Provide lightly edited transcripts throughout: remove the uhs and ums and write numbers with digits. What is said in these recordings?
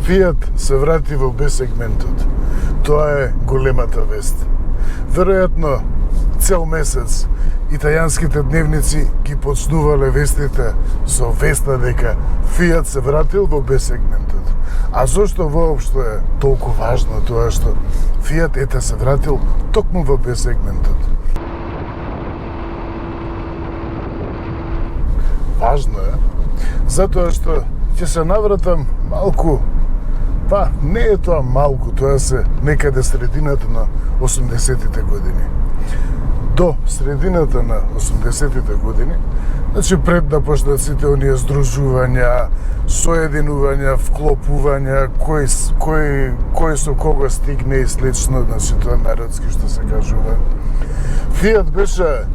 Фиат се врати во B-сегментот. Тоа е големата вест. Веројатно, цел месец италијанските дневници ги почнувале вестите со веста дека Фиат се вратил во B-сегментот. А зошто воопшто е толку важно тоа што Фиат се вратил токму во B-сегментот? Важно е, затоа што ќе се навратам малку, не е тоа малку, тоа се некаде средината на 80-тите години. До средината на 80-тите години, значи пред да почнат сите оние здружувања, соединувања, вклопувања, кој со кого стигне и слично, значи тоа народски што се кажува. Фиат беше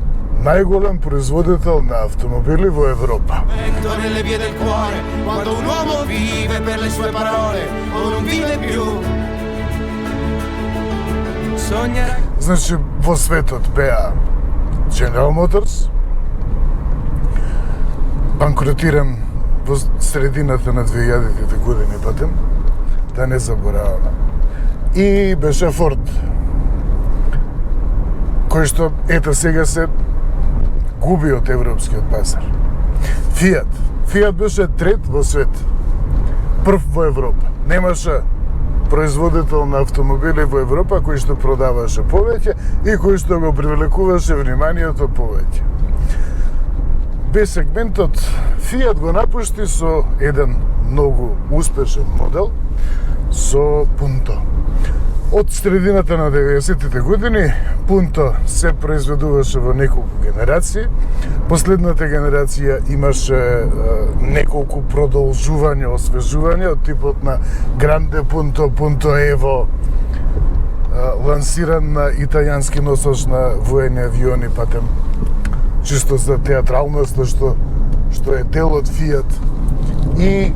најголем производител на автомобили во Европа. Значи, во светот беа General Motors, банкротиран во средината на 2000-тите години патем, да не забораваме, и беше Ford, кој што сега се губи од европскиот пазар. Фиат беше трет во свет, прв во Европа. Немаше производител на автомобили во Европа кој што продаваше повеќе и кој што го привлекуваше вниманието повеќе. B-сегментот Фиат го напушти со еден многу успешен модел со Punto. Од средината на 90-тите години Punto се произведуваше во неколку генерации. Последната генерација имаше неколку продолжувања, освежувања од типот на Grande Punto, Punto Evo, лансиран на италијански носач на воени авиони, патем чисто за театралноста што е дел од Фиат. И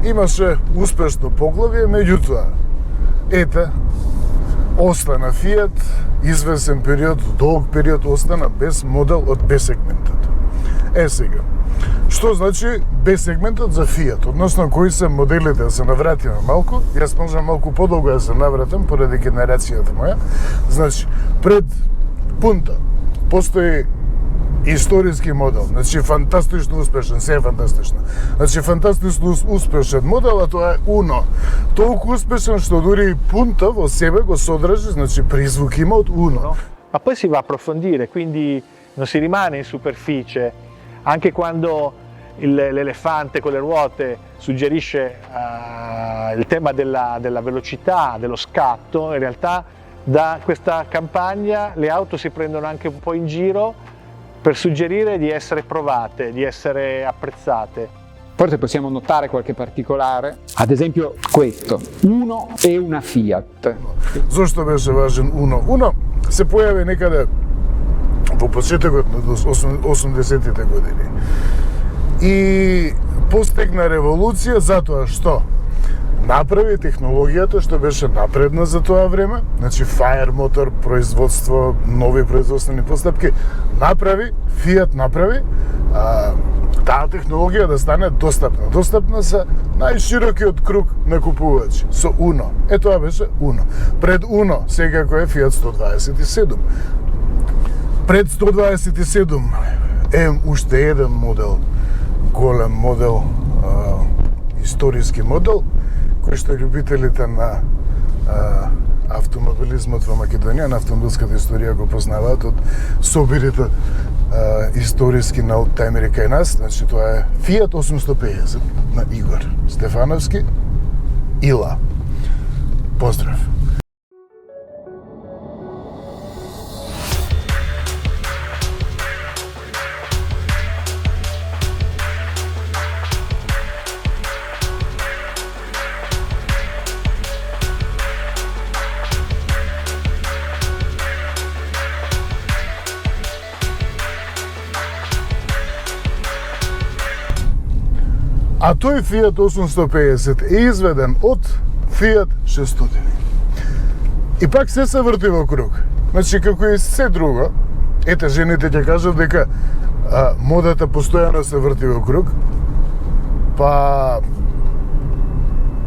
имаше успешно поглавје, меѓутоа остана Фиат, извесен период, долг период остана без модел од B-сегментот. Сега, што значи B-сегментот за Фиат, односно кои се моделите, да се навратиме малку, јас можам малку подолго да се навратам поради генерацијата моја. Значи, пред Punto постои историски модел, значи фантастично успешен, се е фантастично. Значи фантастично успешен модел, а тоа е Uno. Толку успешен што дури и Punto во себе го содржи, значи призвук има од Uno. Ma poi si va a approfondire, quindi non si rimane in superficie, anche quando l'elefante con le ruote suggerisce il tema della velocità, dello scatto, in realtà da questa campagna le auto si prendono anche un po' in giro per suggerire di essere provate, di essere apprezzate. Forse possiamo notare qualche particolare, ad esempio questo, Uno e una Fiat. Зошто беше важен Uno? Uno се појави некаде во почетокот на 80-тите години и постигна револуција затоа што направи технологијата што беше напредна за тоа време, значи Fire мотор, производство, нови производствени постапки, Фиат направи таа технологија да стане достапна. Достапна за најширокиот круг на купувачи, со Uno. Тоа беше Uno. Пред Uno, секако е Фиат 127. Пред 127 е уште еден модел, голем модел, историски модел, кој што љубителите на автомобилизмот во Македонија, на автомобилската историја го познаваат од собирите историски на олдтаймери кај нас. Значи тоа е Фиат 850 на Игор Стефановски, Ила. Поздрав! А тој Фиат 850 е изведен од Фиат 600. И пак се врти во круг. Значи, како и се друго, жените ќе кажат дека модата постојано се врти во круг, па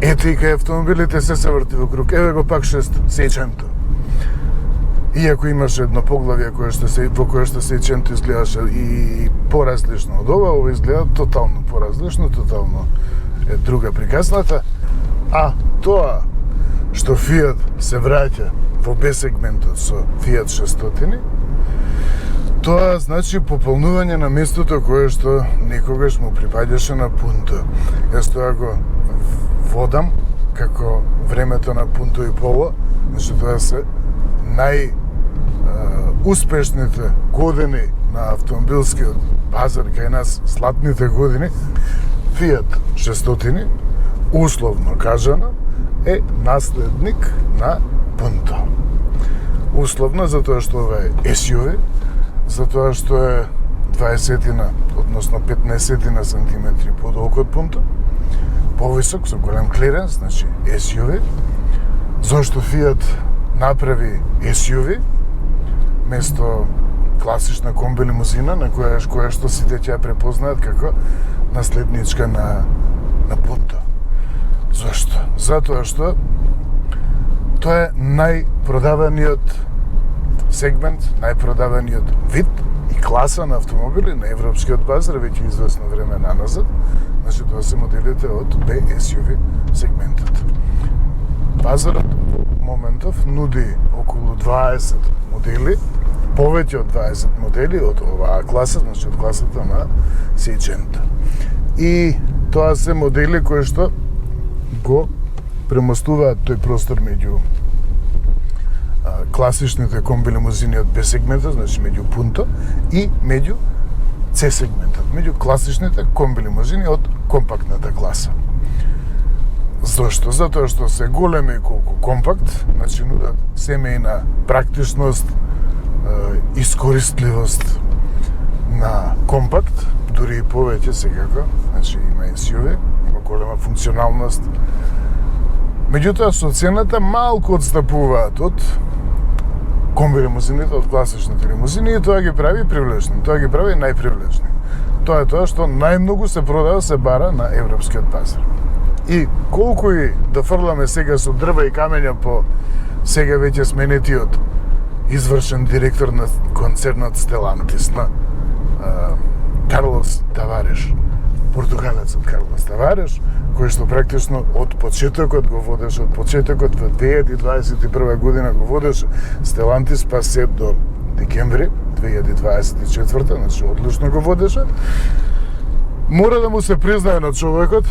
етика автомобилите се врти вокруг. Еве го пак 600. Иако имаше едно поглавје во кое што Seicento изгледаше и поразлично од ова изгледа тотално поразлично, тотално е друга приказната. А тоа што Fiat се враќа во B-сегментот со Fiat 600, тоа значи пополнување на местото кое што некогаш му припаѓаше на Punto. Јас тоа го водам како времето на Punto и Polo, значи тоа се успешните години на автомобилскиот пазар кај нас, златните години. Fiat 600, условно кажано, е наследник на Punto. Условно затоа што ова е SUV, затоа што е 20-тина, односно 15-тина сантиметри подолг од Punto, повисок, со голем клиренс, значи SUV. Зошто Fiat направи SUV место класична комби лимузина на која што сите ќе ја препознаат како наследничка на Punto. Зошто? Затоа што тоа е најпродаваниот сегмент, најпродаваниот вид и класа на автомобили на европскиот пазар веќе известно време наназад. Значи тоа се моделите од B-SUV сегментот. Пазарот моментов нуди околу 20 модели, повеќе од 20 модели од оваа класа, значи од класата на Seicento. И тоа се модели кои што го премостуваат тој простор меѓу класичните комби лимузини од B-сегментот, значи меѓу Punto и меѓу C-сегментот, меѓу класичните комби лимузини од компактната класа. Зошто? Затоа што се големи колку компакт, значи нудат семејна практичност, искористливост на компакт, дури и повеќе секако, значи има SUV, има голема функционалност. Меѓутоа со цената малку отстапуваат од комби лимузините, од класичните лимузини и тоа ги прави привлечни, тоа ги прави најпривлечни. Тоа е тоа што најмногу се продава, се бара на европскиот пазар. И колку и да фрламе сега со дрва и камења по сега веќе сменетиот извршен директор на концернот Stellantis, на Карлос Тавареш, португалецот Карлос Тавареш, кој што практично од почетокот го водеше, од почетокот во 2021 година го водеше Stellantis па се до декември 2024, значи одлично го водеше. Мора да му се признае на човекот,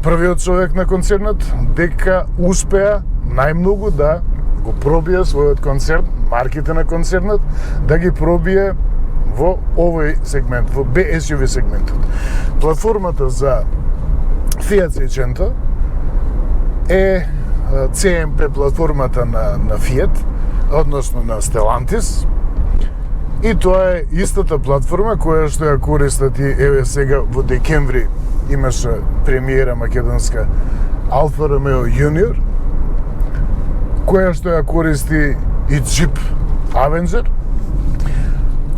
првиот човек на концернот, дека успеа најмногу да го пробие својот концерн, марките на концернот, да ги пробие во овој сегмент, во B-SUV сегментот. Платформата за Fiat Seicento е CMP платформата на Fiat, односно на Stellantis, и тоа е истата платформа која што ја користат и еве сега во декември имаше премиера македонска Alfa Romeo Junior, која што ја користи и Jeep Avenger.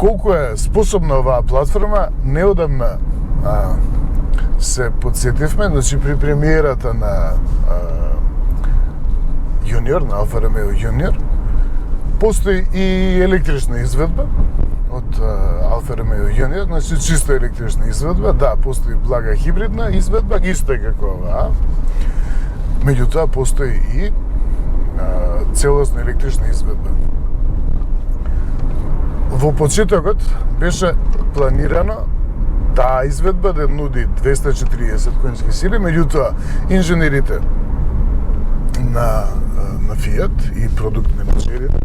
Колку е способна оваа платформа, неодамна се подсетивме, значи при премиерата на Junior, на Alfa Romeo Junior, постои и електрична изведба од Alfa Romeo Junior, значи чисто електрична изведба, да, постои блага хибридна изведба, исто е како оваа. Меѓутоа постои и целосна електрична изведба. Во почетокот беше планирано таа изведба да нуди 240 конски сили, меѓутоа инженерите на Fiat и продукт менеджерите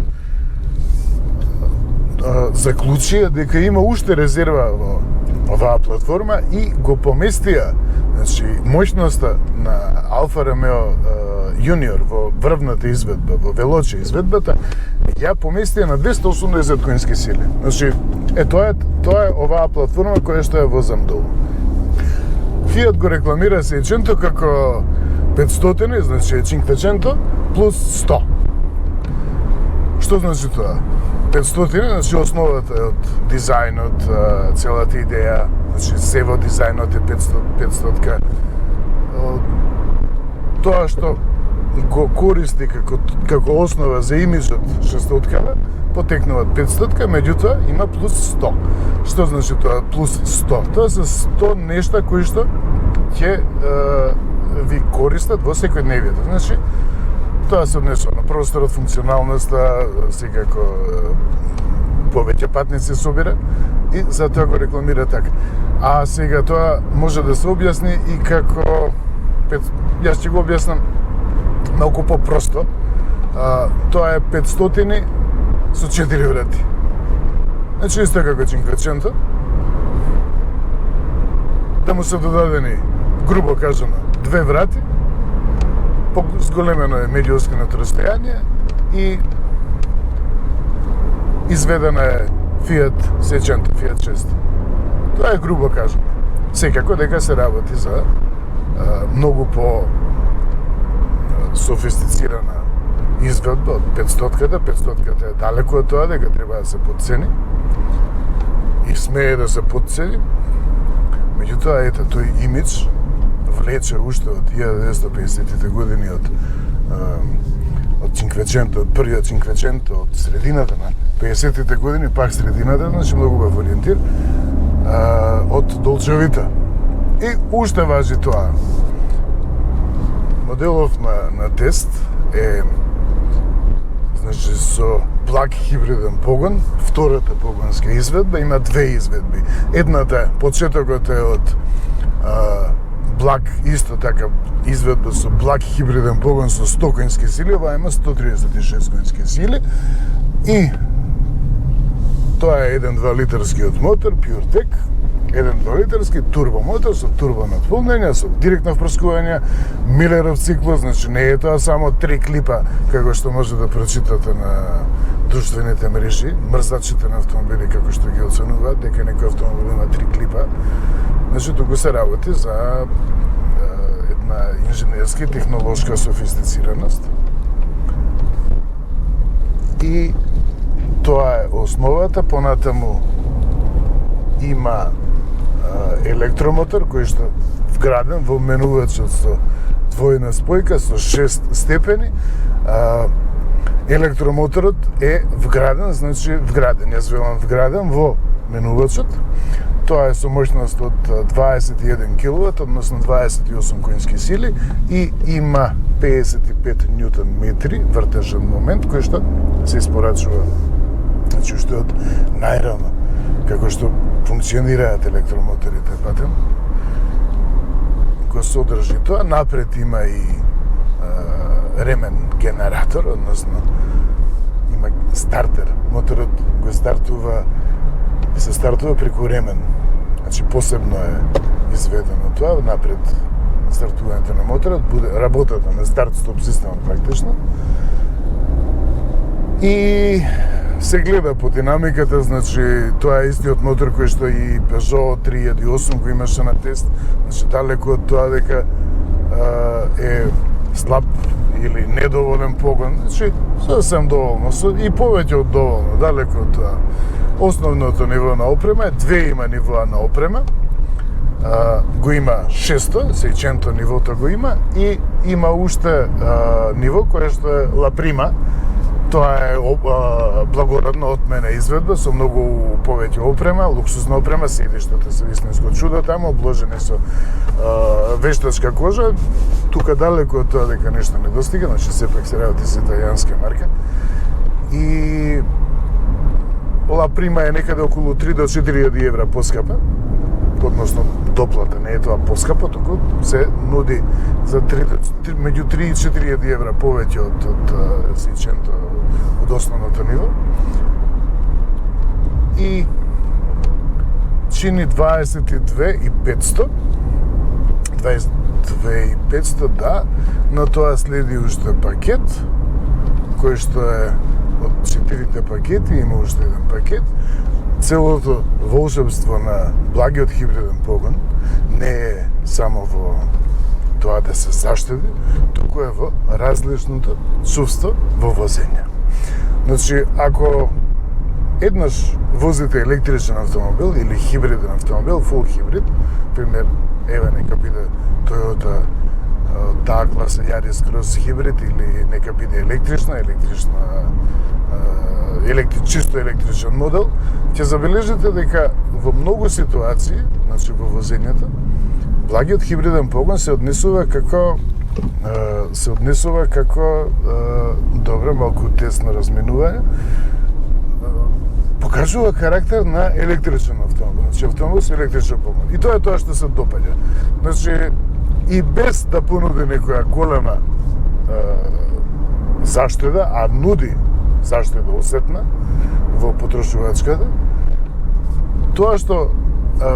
заклучија дека има уште резерва во оваа платформа и го поместија, значи, моќноста на Alfa Romeo Junior во врвната изведба, во Veloce изведбата, ја поместија на 280 конски сили. Значи, тоа е оваа платформа која што ја возам долу. Fiat го рекламира Seicento како 500, значи 500 плюс 100. Што значи тоа? 500, значи основата е од дизајнот, целата идеја, значи се во дизајнот е 500-ка. тоа што го користи како основа за имиджот 600-кава, потекнуваат 500-ка, меѓутоа има плюс 100. Што значи тоа плюс 100? Тоа се 100 нешта кои што ќе ви користат во секојдневието. Значи, тоа се однесува на просторот, функционалноста, секако повеќе патници собира и затоа го рекламира така. А сега тоа може да се објасни и како јас ќе го објаснам малку по-просто. Тоа е 500 со 4 врати. Значи исто како Cinquecento, да му се додадени, грубо кажано, 2 врати, зголемено е меѓуоскеното расстојание и изведена е Fiat 600. Тоа е грубо кажано. Секако дека се работи за многу по софистицирана изведба од 500-ката. 500-ката е далеку од тоа дека треба да се подцени и смее да се подцени. Меѓутоа, ето, тој имидж влече уште од 1950-тите години од Cinquecento, од првиот Cinquecento, од средината на 50-тите години, пак средината, значи многу бев ориентир, од Долче-Вита. И уште важи тоа. Моделов на тест е значи со благ хибриден погон. Втората погонска изведба има 2 изведби. Едната, почетокот е од благ, исто така изведба со благ хибриден погон со 100 конски сили, ова има 136 конски сили и тоа е 1-2 литарскиот мотор, PureTech, 1-2 литарски турбомотор со турбо надполнење, со директно впрскување, Милеров циклус, значи не е тоа само 3 клипа, како што може да прочитате на друштвените мрежи, мрзачите на автомобили, како што ги оценуваат, дека некој автомобил има 3 клипа. Значи, туку се работи за една инженерска и технолошка софистицираност. И тоа е основата, понатаму има електромотор кој што вграден во менувачот со двојна спојка со 6 степени. Електромоторот е вграден, значи вграден, јас велам вграден во менувачот. Тоа е со моќност од 21 киловат, односно 28 конски сили и има 55 ньютон метри вртежен момент кој што се испорачува, значи уште од најрано како што функционираат електромоторите патен. Го содржи тоа, напред има и ремен генератор, односно има стартер. Моторот го се стартува преку ремен. Значи посебно е изведено тоа, напред стартувањето на моторот, буде работата на старт-стоп системот практично. И се гледа по динамиката, значи тоа е истиот мотор кој што и Peugeot 3008 го имаше на тест, значи далеку од тоа дека е слаб или недоволен погон, значи сосем доволно, и повеќе од доволно, далеку од тоа. Основното ниво на опрема е 2 има нивоа на опрема, го има 600, Seicento нивото го има, и има уште ниво кое што е La Prima. Тоа е благородно отмена изведба со многу повеќе опрема, луксузна опрема, седиштата се вистинско чудо таму, обложени со вештачка кожа. Тука далеку од тоа дека нешто не достига, значи сепак се работи за италијанска марка. И La Prima е некаде околу 3 до 4.000 евра поскапа, односно доплата, не е тоа поскапа, туку се нуди за меѓу 3 и 4.000 евра повеќе од Seicento, од основното ниво. И чини 22.500, 22.500, да, но тоа следи уште пакет, кој што е од 4 пакети, има уште еден пакет. Целото волшебство на благиот хибриден погон не е само во тоа да се заштеди, туку е во различното чувство во возење. Значи, ако еднаш возите електричен автомобил или хибриден автомобил, фул хибрид, пример, еве нека биде Toyota Tacla се јади скроз хибрид или нека биде чисто електричен модел, ќе забележите дека во многу ситуации, значи во возењето, благиот хибриден погон се однесува како добро, малку тесно разминување, покажува карактер на електричен автомобил, значи автомобил со електричен погон. И тоа е тоа што се допаѓа. Значи, и без да понуди некоја голема заштеда, а нуди заштеда осетна во потрошувачката, тоа што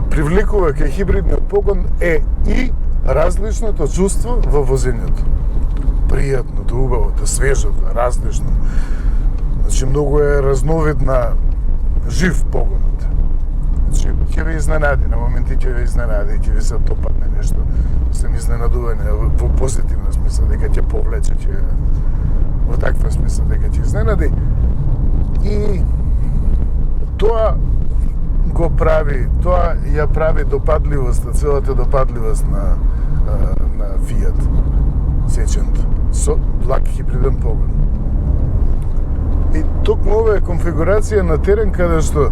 привлекува кај хибридниот погон е и различното чувство во возењето. Пријатното, убавото, свежото, различно. Значи, многу е разновидна жив погонот. Значи, ќе ве изненади, на моменти ќе ве изненади, ќе ви се допадне нешто. Сум изненадување во позитивна смисла, дека ќе повлече, во таква смисла, дека ќе изненади. И тоа го прави, тоа ја прави допадливост, целата допадливост на Fiat сечент со благ хибриден погон. И токму ова е конфигурација на терен каде што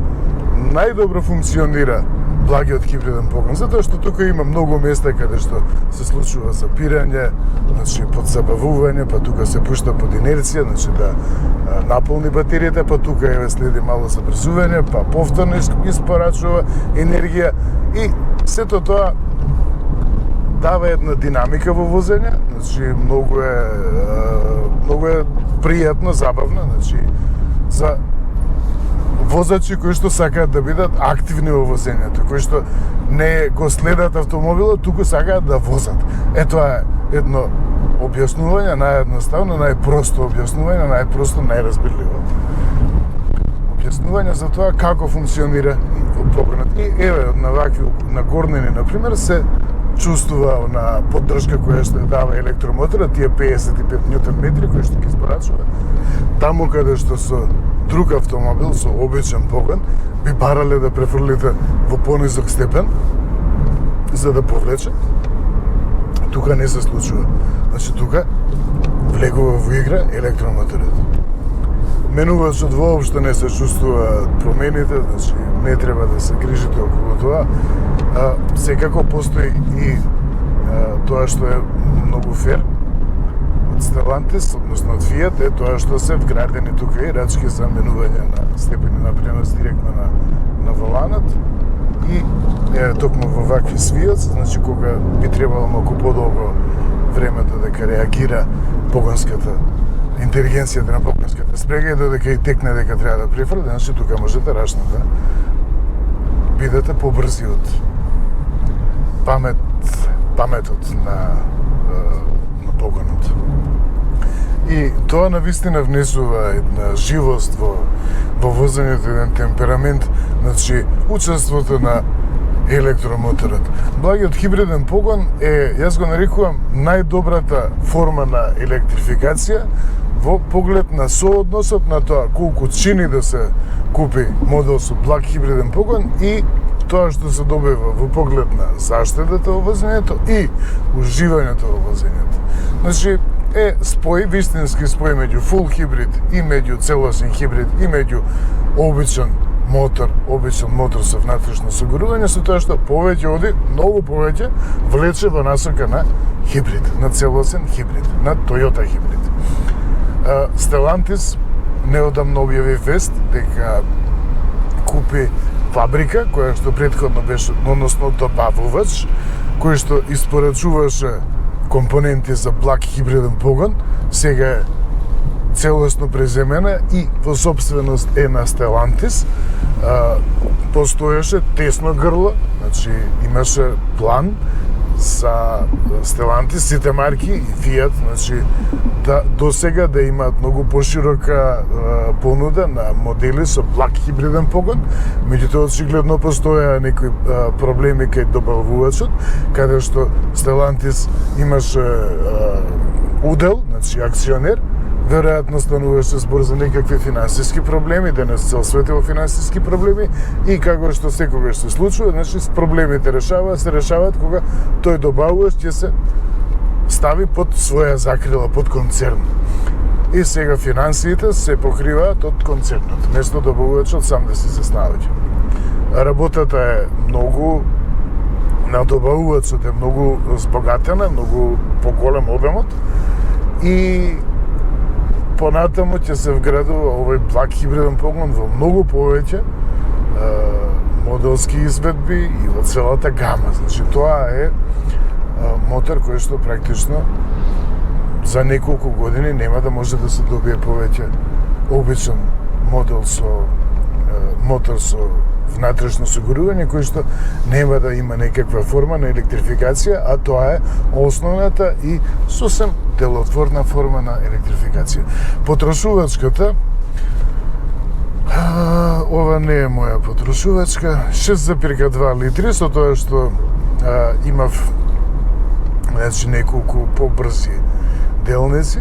најдобро функционира благиот хибриден погон, затоа што тука има многу места каде што се случува запирање, значи подзабавување, па тука се пушта под инерција, значи да наполни батеријата, па тука еве следи мало забрзување, па повторно испорачува енергија и сето тоа дава една динамика во возење, значи многу е пријатно, забавно, значи за возачи кои што сакаат да бидат активни во возењето, кои што не го следат автомобилот, туку сакаат да возат. Тоа е едно објаснување, наједноставно, најпросто објаснување, најпросто, најразбирливо објаснување за тоа како функционира погонот. И еве на вакви на горнини на пример се чувствува на поддршка која што дава електромоторот, тие 55 Нм кои што ги испорачува. Таму каде што со друг автомобил со обичен погон би барале да префрлите во понизок степен за да повлече. Тука не се случува. Значи тука влегува во игра електромоторот. Менувачот воопшто не се чувствува промените, значи не треба да се грижите околу тоа. Секако постои и тоа што е многу фер од Stellantis, односно од Fiat, е тоа што се вградени тука и рачки за менување на степени на пренос директно на воланот и токму во вакви свијаци, значи кога би требало малку подолго времето дека реагира погонската интелигенцијата на погонската спрега и додека и текне дека треба да префрли, значи тука можете рачно да бидете побрзи од паметот на погонот. И тоа навистина внесува една живост во возењето, еден темперамент, значи учеството на електромоторот. Благиот хибриден погон е, јас го нарекувам, најдобрата форма на електрификација во поглед на соодносот на тоа колку чини да се купи модел со благ хибриден погон и тоа што се добива во поглед на заштедата во возењето и уживањето во возењето. Значи, е спој, вистински спој меѓу фул хибрид и меѓу целосен хибрид и меѓу обичен мотор со внатрешно согорување, со тоа што повеќе оди, многу повеќе влече во насока на хибрид, на целосен хибрид, на Toyota хибрид. Stellantis неодамно објави вест дека купи фабрика која што претходно беше, односно добавувач, кој што испорачуваше компоненти за благ хибриден погон, сега е целосно преземена и во собственост е на Stellantis. Постоеше тесно грло, значи имаше план за Stellantis, сите марки и Fiat, значи до сега да имаат многу поширока понуда на модели со благ хибриден погон, меѓутоа очигледно постоја некои проблеми кај добавувачот, каде што Stellantis имаше удел, значи акционер, веројатно стануваше збор за некакви финансиски проблеми, денес цел свет е во финансиски проблеми и како што секогаш се случува, значи проблемите се решаваат кога тој добавувач ќе се стави под своја закрила, под концерн. И сега финансиите се покриваат од концернот, место добавувачот сам да се снаоѓа. Работата е многу, на добавувачот е многу збогатена, многу поголем обемот и понатаму ќе се вградува овој благ хибриден погон во многу повеќе моделски изведби и во целата гама. Значи, тоа е мотор кој што практично за неколку години нема да може да се добие повеќе обичен модел со мотор со внатрешно осигурување кој што нема да има некаква форма на електрификација, а тоа е основната и сосем делотворна форма на електрификација. Потрошувачката, ова не е моја потрошувачка, 6,2 литри, со тоа што имав неколку побрзи делници,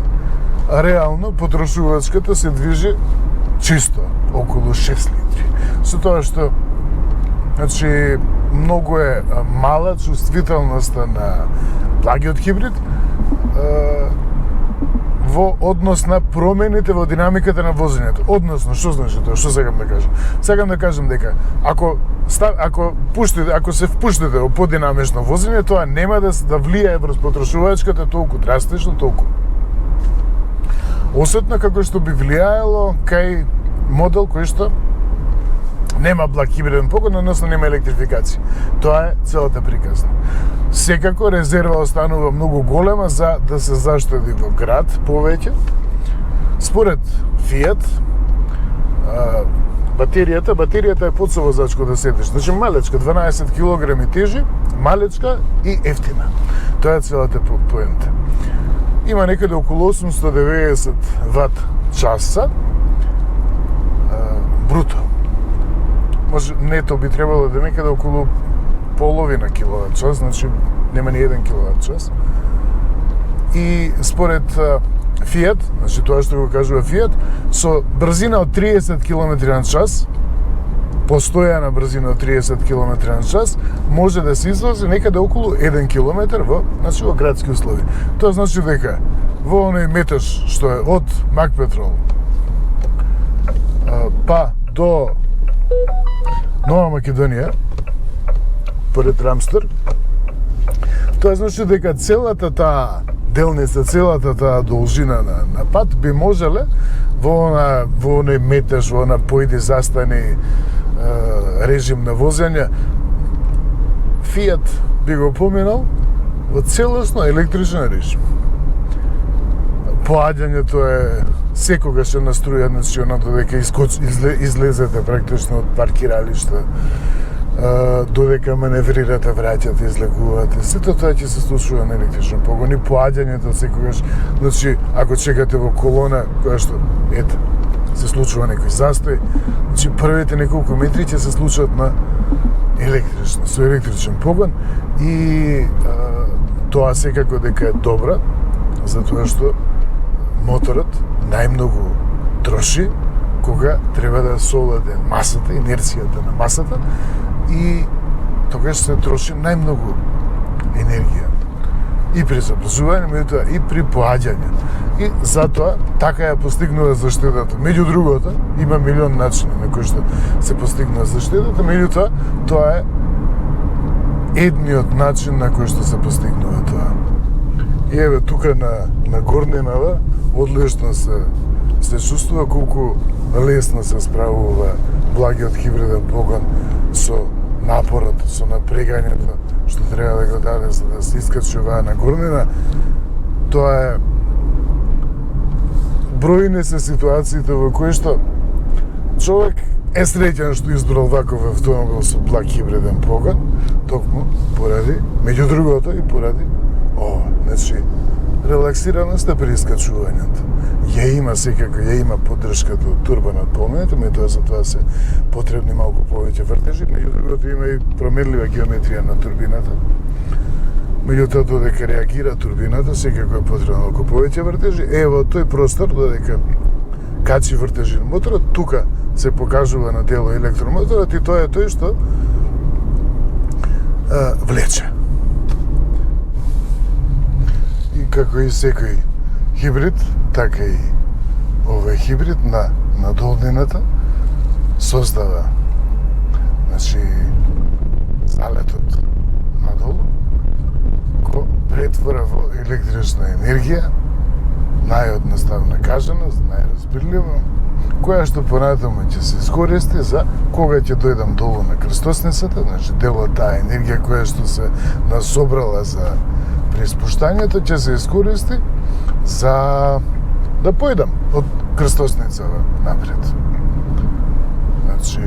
а реално потрошувачката се движи чисто околу 6 литри. Со тоа што многу е мала чувствителноста на благиот хибрид во однос на промените во динамиката на возењето. Односно, што значи тоа? Што сакам да кажам? Сакам да кажам дека ако се впуштите во подинамично возење, тоа нема да влијае врз потрошувачката толку драстично, толку осетно како што би влијаело кај модел кој што нема благ хибриден погон, односно нема електрификација. Тоа е целата приказна. Секако резерва останува многу голема за да се заштеди во град повеќе. Според Fiat, батеријата е подсовозачко да седиш. Значи малечка, 12 кг тежи, малечка и ефтина. Тоа е целата поента. Има некаде околу 890 ват часа бруто. Може, нето би требало да некаде околу половина киловат час, значи нема ни 1 киловат час. И според Fiat, значи тоа што го кажува Fiat, со брзина од 30 км на час, постојана брзина од 30 км на час, може да се извози некаде околу 1 км во градски услови. Тоа значи дека во оној метеж што е од Макпетрол па до Нова Македонија, поред Рамстер, тоа значи дека целата таа делница, целата таа должина на пат би можеле во оној метеж, во она поиди застани режим на возење, Fiat би го поминал во целосно електричен режим. Поаѓањето е секогаш е наструјано, додека излезете практично од паркиралишта, додека маневрирате, враќате, излегувате. Сето тоа ќе се случува на електричен погон и поаѓањето секогаш, значи, ако чекате во колона, која што, ете, се случува некој застој, значи, првите неколку метри ќе се случат на со електричен погон и тоа секако дека е добра, затоа што моторот најмногу троши кога треба да совладе масата, инерцијата на масата и тогаш се троши најмногу енергија. И при забрзување, меѓутоа и при поаѓање. И затоа така ја постигнува заштедата. Меѓу другото, има милион начини на кои што се постигнува заштедата, меѓутоа тоа е едниот начин на кој што се постигнува тоа. И еве тука на горнинава одлично се чувствува колку лесно се справува благиот хибриден погон со напорот, со напрегањето што треба да го даде за да се искачи оваа на горнина. Тоа е бројни се ситуациите во кои што човек е среќен што избрал ваков автомобил со благ хибриден погон, токму поради, меѓу другото и поради ова. Значи, релаксираноста при искачувањето. Ја има секако, ја има поддршката од турба над полнењето, меѓутоа за тоа се потребни малку повеќе вртежи, меѓу другото има и променлива геометрија на турбината. Меѓутоа додека реагира турбината, секако е потребно малку повеќе вртежи. Ево тој простор додека качи вртежи на моторот, тука се покажува на дело електромоторот и тоа е тој што влече. И како и секој хибрид, така и овој хибрид на долнината создава, значи, залетот надолу, го претвора во електрична енергија, најодноставно кажано, најразбирливо, која што понатаму ќе се искористи за кога ќе дојдам долу на крстосницата, значи делот таа енергија која што се насобрала за при спуштањето ќе се искористи за да појдам од крстосницава напред. Значи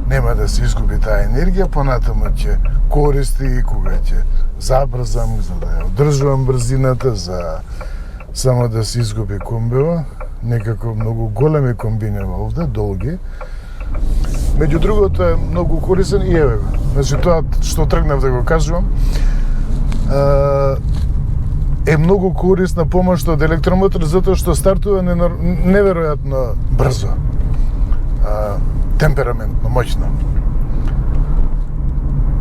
нема да се изгуби таа енергија, понатаму ќе користи и кога ќе забрзам, за да ја одржувам брзината, за само да се изгуби комбева, некако многу големи комбинева овде, долги. Меѓу другото е многу корисен и еве го. Значи тоа што тргнав да го кажувам, е многу корисна помош од електромотор затоа што стартува неверојатно брзо. Темпераментно, моќно.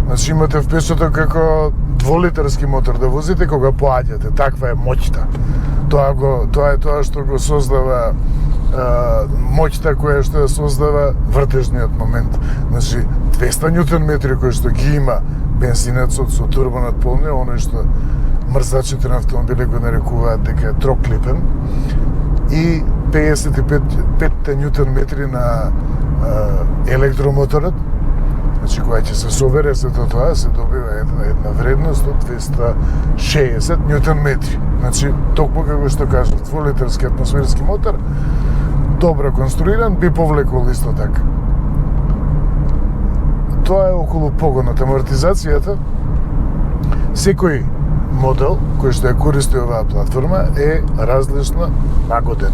Значи имате впечаток како 2-литарски мотор да возите кога поаѓате, таква е моќта. Тоа е тоа што го создава моќта која што ја создава вртежниот момент. Значи 200 Нм кои што ги има бензинецот со турбонат полни, оној што мрзачите на автомобили го нарекуваат дека е троклипен, и 55 Нм на електромоторот. Значи, кога ќе се собере сето тоа, се добива една вредност од 260 Нм. Значи, токму како што кажав, 2-литарски атмосферски мотор, добро конструиран, би повлекол исто така. Тоа е околу погонот, амортизацијата. Секој модел кој што ја користи оваа платформа е различно нагоден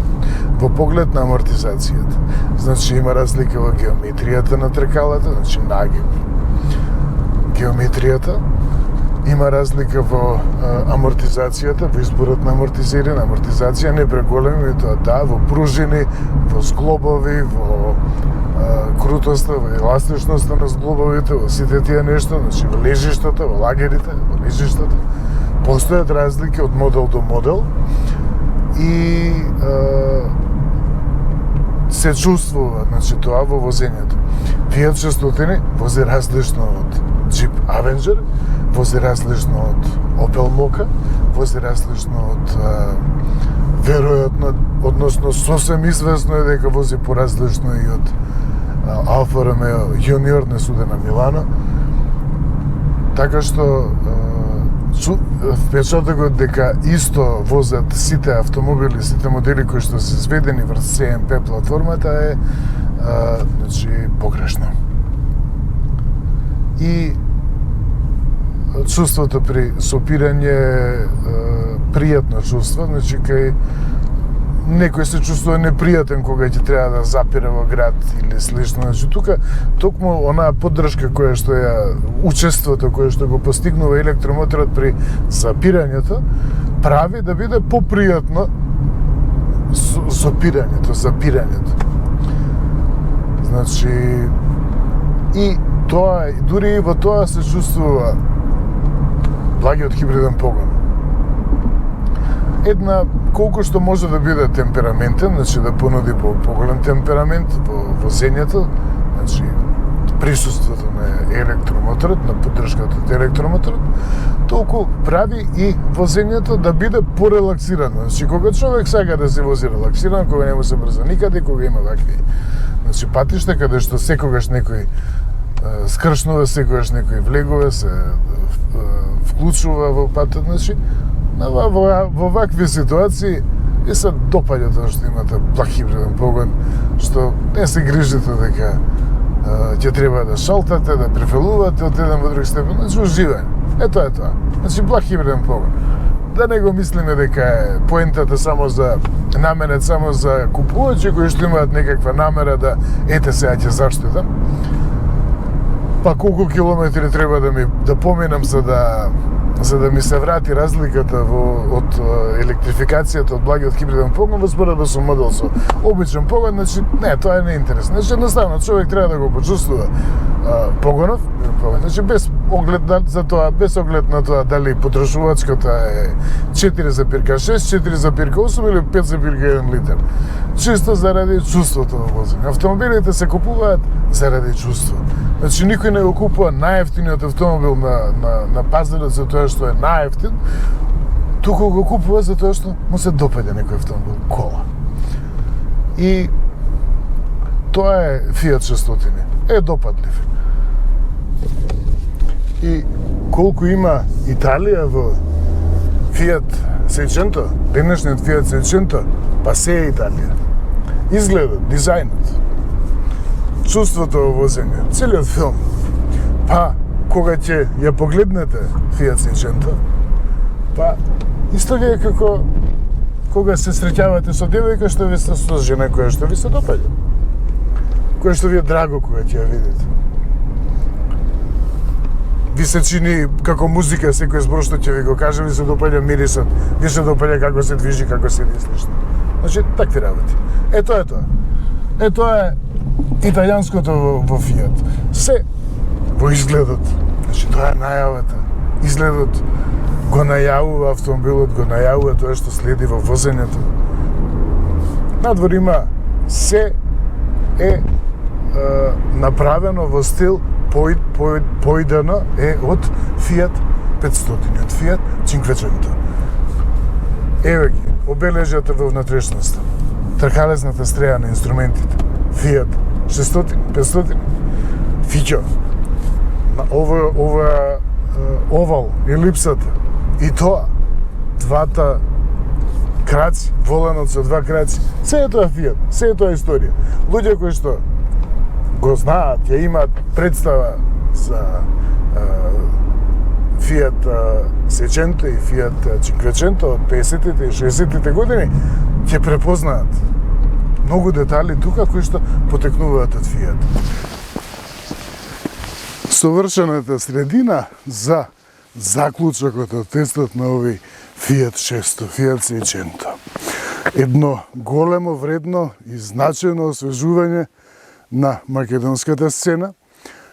во поглед на амортизацијата. Значи има разлика во геометријата на тркалата, значи нагиб. Геометријата има разлика во амортизацијата, во изборот на амортизери, на амортизација не преголеми, и тоа да, во пружини, во зглобови, во крутоста, во еластичноста на зглобовите, во сите тие нешта, значи во лежиштата, во лагерите, во лежиштата. Постојат разлики од модел до модел и се чувствува, значи, тоа во возењето. Fiat 600 вози различно од Jeep Avenger, вози различно од Opel Mokka, вози различно од веројатно, односно сосем известно е дека вози поразлично и од Alfa Romeo Junior несудена Милано. Така што впечатокот дека исто возат сите автомобили, сите модели кои што се изведени врз CMP платформата е значи погрешно. И чувството при сопирање пријатно чувство, значи кај некој се чувствува непријатен кога ќе треба да запира во град или слично. Значи тука токму онаа поддршка која што ја учеството кое што го постигнува електромоторот при запирањето прави да биде попријатно сопирањето, запирањето. Значи и тоа, дури и во тоа се чувствува благиот хибриден погон. Една, колку што може да биде темпераментен, значи да понуди поголем темперамент во возењето, значи присуството на електромоторот, на поддршката од електромоторот, толку прави и возењето да биде порелаксирано. Значи кога човек сака да се вози релаксирано, кога не му се брза никаде, кога има вакви значи патишта каде што секогаш некој скршнува, секогаш некој влегува, се вклучува во патот, значи во вакви ситуации и се допаѓа тоа што имате благ хибриден погон, што не се грижите дека ќе треба да шалтате, да префелувате од еден во друг степен, значи уживање. Тоа е тоа. Значи благ хибриден погон. Да не го мислиме дека е поентата само за наменет, само за купувачи кои што имаат некаква намера да ете сега ќе заштитам. Па колку километри треба да поминам за да ми се врати разликата од електрификацијата од благиот хибриден погон во споредба со модел со обичен погон, значи не, тоа е неинтересно. Значи едноставно човек треба да го почувствува погонов, значи без оглед за тоа, без оглед на тоа дали потрошувачката е 4,6, 4,8 или 5,1 литар. Чисто заради чувството во возење. Автомобилите се купуваат заради чувство. Значи никој не го купува најевтиниот автомобил на пазарот за тоа што е најевтин, туку го купува за тоа што му се допаѓа некој автомобил, кола. И тоа е Fiat 600. Е допадлив. И колку има Италија во Fiat 600, денешниот Fiat 600, па се е Италија. Изгледот, дизајнот, чувството во возење, целиот филм. Па, кога ќе ја погледнете Fiat 600, па исто ви е како кога се среќавате со девојка што ви се со жена која што ви се допаѓа. Која што ви е драго кога ќе ја видите. Ви се чини како музика, секој збор што ќе ви го каже, ви се допаѓа мирисот, ви се допаѓа како се движи, како се слично. Значи, такви работи. Е тоа е тоа. Е тоа е италијанското во Fiat. Се во изгледот. Значи, тоа е најавата. Изгледот го најавува автомобилот, го најавува тоа што следи во возењето. Надвор има се е направено во стил поидано е од Fiat 500, од Fiat 500. Еве ги, обележјата во внатрешноста, тркалезната стреја на инструментите, Fiat 600, 500, фиќо, ова овал, елипсата, и тоа, двата краци, воланот со два краци, се е тоа Fiat, се е тоа историја. Луѓе кои што го знаат, ја имаат представа за Fiat 600 и Fiat 500 од 50-тите и 60-тите години, ќе препознаат многу детали тука кои што потекнуваат од Fiat. Совршената средина за заклучокот од тестот на овој Fiat 600, Fiat 600. Едно големо, вредно и значајно освежување на македонската сцена,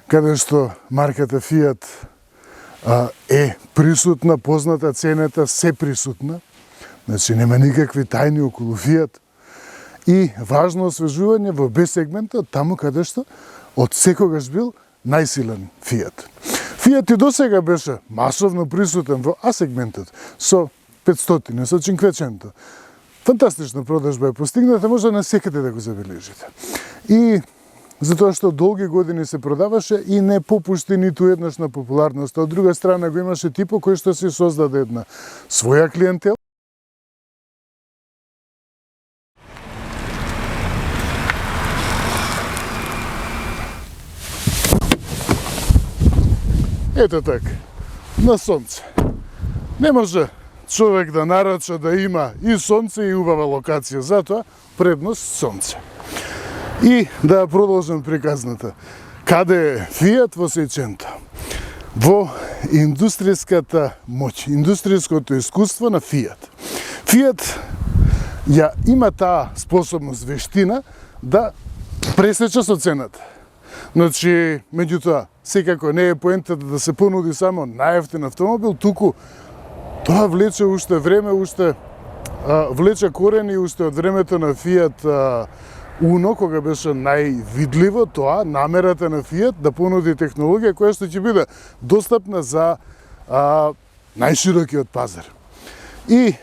каде што марката Fiat е присутна, позната, цената се присутна, значи нема никакви тајни околу Fiat, и важно освежување во B сегментот, таму каде што од секогаш бил најсилен Fiat. Fiat и досега беше масовно присутен во А сегментот со 500, со 500. Фантастична продажба е постигната, може на секаде да го забележите. И затоа што долги години се продаваше и не попушти ниту еднаш на популарност. Од друга страна го имаше типо кој што си создаде една своја клиентела. Ето така, на сонце. Не може човек да нарача да има и сонце и убава локација, затоа предност сонце. И да продолжам приказната. Каде е Fiat во 600? Во индустријската моќ, индустријското искуство на Fiat. Fiat ја има таа способност, вештина да пресече со цената. Значи, меѓутоа, секако не е поентата да се понуди само најевтин автомобил, туку тоа влече уште време, уште влече корени уште од времето на Fiat Uno, кога беше највидливо тоа, намерата на Fiat да понуди технологија која што ќе биде достапна за најширокиот пазар. И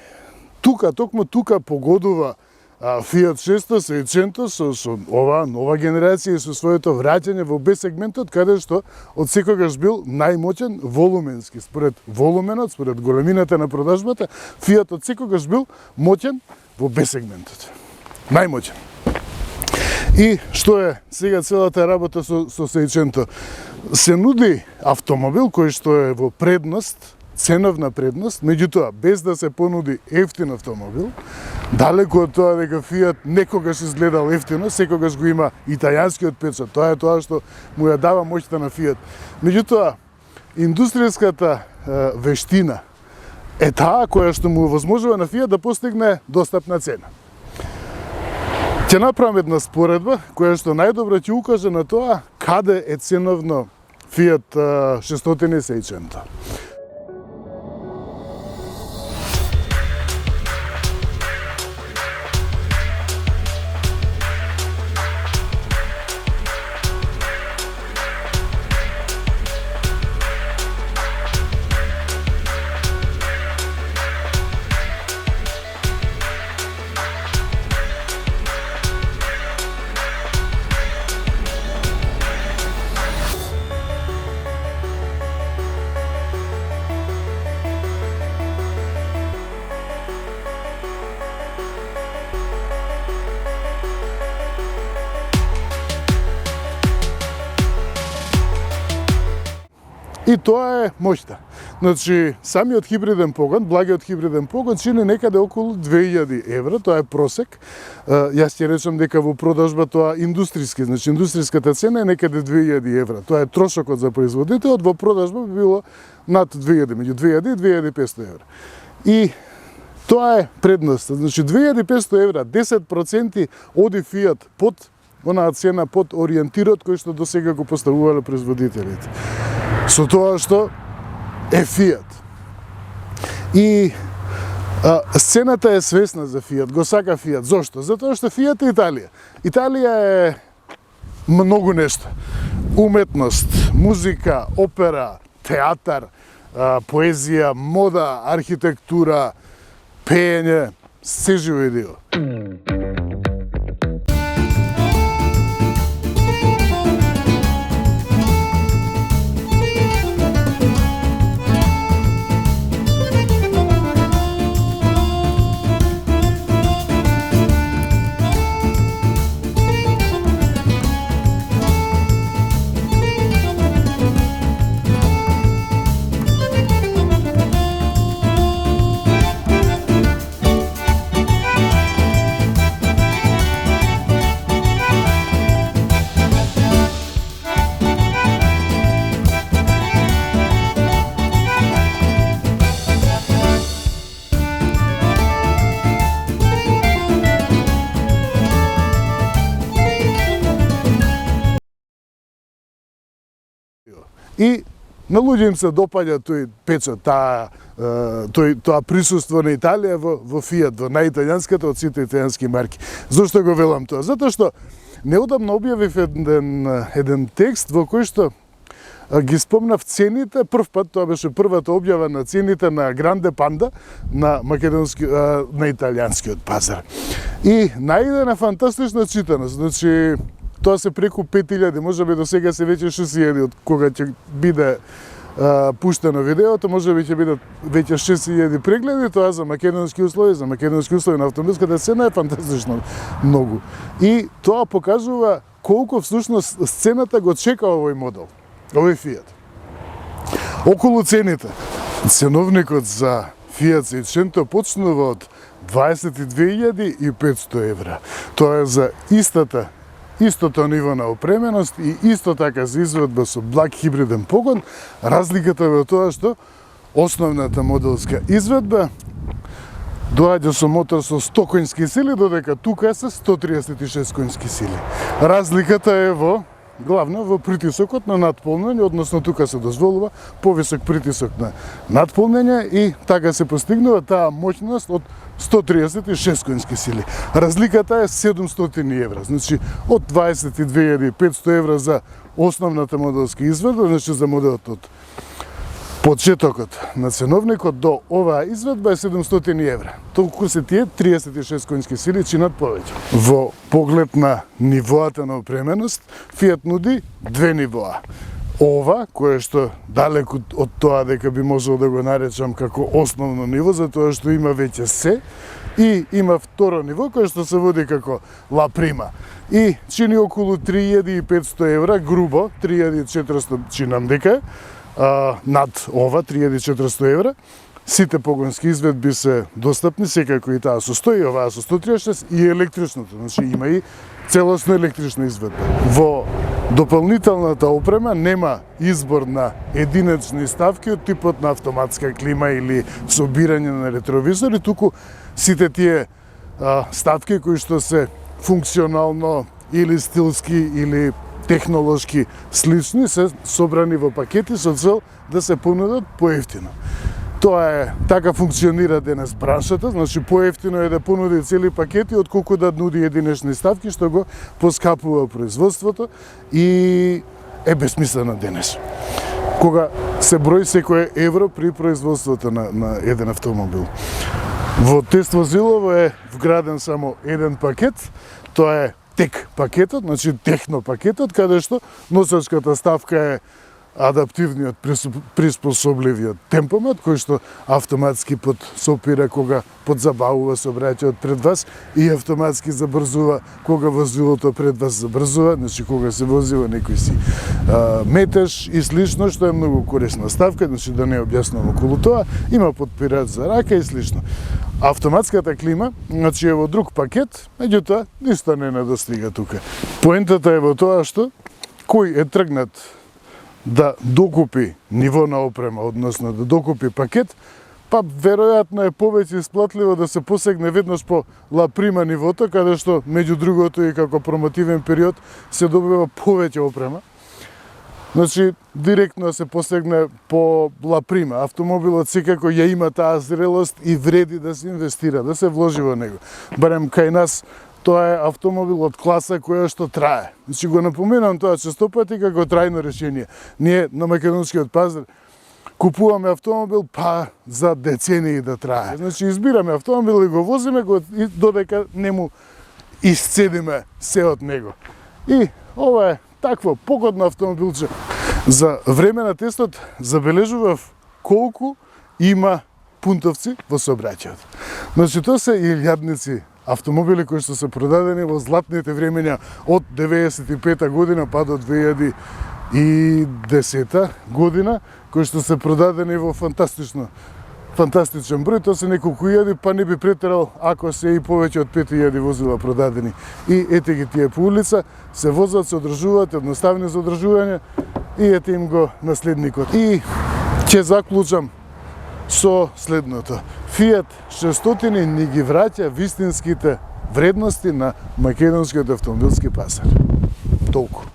тука, токму тука погодува Fiat 600, 600 со оваа нова генерација и со своето враќање во B сегментот, каде што од секогаш бил најмоќен волуменски. Според волуменот, според големината на продажбата, Fiat од секогаш бил моќен во B сегментот. Најмоќен. И што е сега целата работа со 600? Се нуди автомобил кој што е во предност, ценовна предност, меѓутоа без да се понуди ефтин автомобил, далеку од тоа дека Fiat некогаш изгледал ефтино, секогаш го има италијанскиот печат. Тоа е тоа што му ја дава моќта на Fiat. Меѓутоа, индустријската вештина е таа која што му овозможува на Fiat да постигне достапна цена. Ќе направам една споредба која што најдобро ќе укаже на тоа каде е ценовно Fiat 600 600. И тоа е моќта. Значи, самиот хибриден погон, благиот хибриден погон, чини некаде околу 2000 евра, тоа е просек. Јас ќе речам дека во продажба тоа индустријски, значи индустриската цена е некаде 2000 евра. Тоа е трошокот за производителот, во продажба би било над 2000, меѓу 2000 и 2500 евра. И тоа е предноста. Значи, 2500 евра, 10% оди Фиат под онаа цена, под ориентирот кој што досега го поставувале производителите. Со тоа што е Фиат. И сцената е свесна за Фиат, го сака Фиат. Зошто? Затоа што Фиат е Италија. Италија е многу нешто. Уметност, музика, опера, театар, поезија, мода, архитектура, пеење, се живо и диво. И на луѓе им се допаѓа тој печат, тоа присуство на Италија во Фиат, во најиталијанската од сите италијански марки. Зошто го велам тоа? Затоа што неодамна објавив еден текст во кој што ги спомнав цените, прв пат, тоа беше првата објава на цените на Гранде Панда на на италијанскиот пазар. И најдена фантастична читаност, значи тоа се преку 5000, можеби до сега се веќе 6000 од кога ќе биде пуштено видеото, можеби ќе бидат веќе 6000 прегледи, тоа за македонски услови, на автомобилската цена е фантастично многу. И тоа покажува колку всушност сцената го чека овој модел, овој Фиат. Околу цените, ценовникот за Фиат 600 почнува од 22.500 евра. Тоа е за истото ниво на опременост и исто така за изведба со благ хибриден погон. Разликата е во тоа што основната моделска изведба доаѓа со мотор со 100 конски сили, додека тука се 136 конски сили. Разликата е главно во притисокот на надполнење, односно тука се дозволува повисок притисок на надполнење и така се постигнува таа моќност од 136 конски сили. Разликата е 700 евра, значи од 22.500 евра за основната моделска изведба, значи за моделот од почетокот на ценовникот до оваа изведба е 700 евра. Толку се тие 36 конски сили чинат повеќе. Во поглед на нивоата на опременост, Фиат нуди две нивоа. Ова, кое што далеку од тоа дека би можел да го наречам како основно ниво, затоа што има веќе се, и има второ ниво, кое што се води како Ла Прима. И чини околу 3500 евра, грубо, 3400 чинам дека над ова, 3400 евра. Сите погонски изведби се достапни, секако и таа со 100 и оваа со 136 и електричното, значи има и целосно електрична изведба. Во дополнителната опрема нема избор на единечни ставки од типот на автоматска клима или собирање на ретровизори, туку сите тие ставки кои што се функционално или стилски или технолошки слични, се собрани во пакети со цел да се понудат поевтино. Тоа е, така функционира денес браншата, значи поевтино е да понуди цели пакети отколку да нуди единечни ставки, што го поскапува производството и е безсмислено денес. Кога се брои секое евро при производството на еден автомобил. Во тест возилово е вграден само еден пакет, тоа е тек пакетот, значи техно пакетот, каде што носачката ставка е адаптивниот, приспособливиот темпомет, кој што автоматски подсопира кога подзабавува сообраќајот пред вас и автоматски забрзува кога возилото пред вас забрзува, значи кога се вози во некој си метеж и слично, што е многу корисна ставка, значи да не објаснувам околу тоа, има подпирач за рака и слично. Автоматската клима, значи е во друг пакет, меѓутоа ништо не недостига тука. Поентата е во тоа што кој е тргнат да докупи ниво на опрема, односно да докупи пакет, па веројатно е повеќе исплатливо да се посегне веднаш по ла прима нивото, каде што меѓу другото и како промотивен период се добива повеќе опрема. Значи, директно се посегне по ла прима. Автомобилот секако ја има таа зрелост и вреди да се инвестира, да се вложи во него. Барем кај нас тоа е автомобил од класа која што трае. Значи го напоменам тоа честопати како трајно решение. Ние на македонскиот пазар купуваме автомобил па за децении да трае. Значи избираме автомобил и го возиме и додека не му исцедиме се од него. И ова е такво погодно автомобилче. За време на тестот забележував колку има пунтовци во сообраќајот. Значи тоа се илјадници автомобили кои што се продадени во златните времења од 95 година па до 2010 година, кои што се продадени во фантастичен број, тоа се неколку илјади, па не би претерал ако се и повеќе од 5000 возила продадени. И ете ги тие по улица, се возат, се одржуваат, едноставни за одржување и ете им го наследникот. И ќе заклучам со следното. Фиат 600 ни ги враќа вистинските вредности на македонскиот автомобилски пазар. Толку.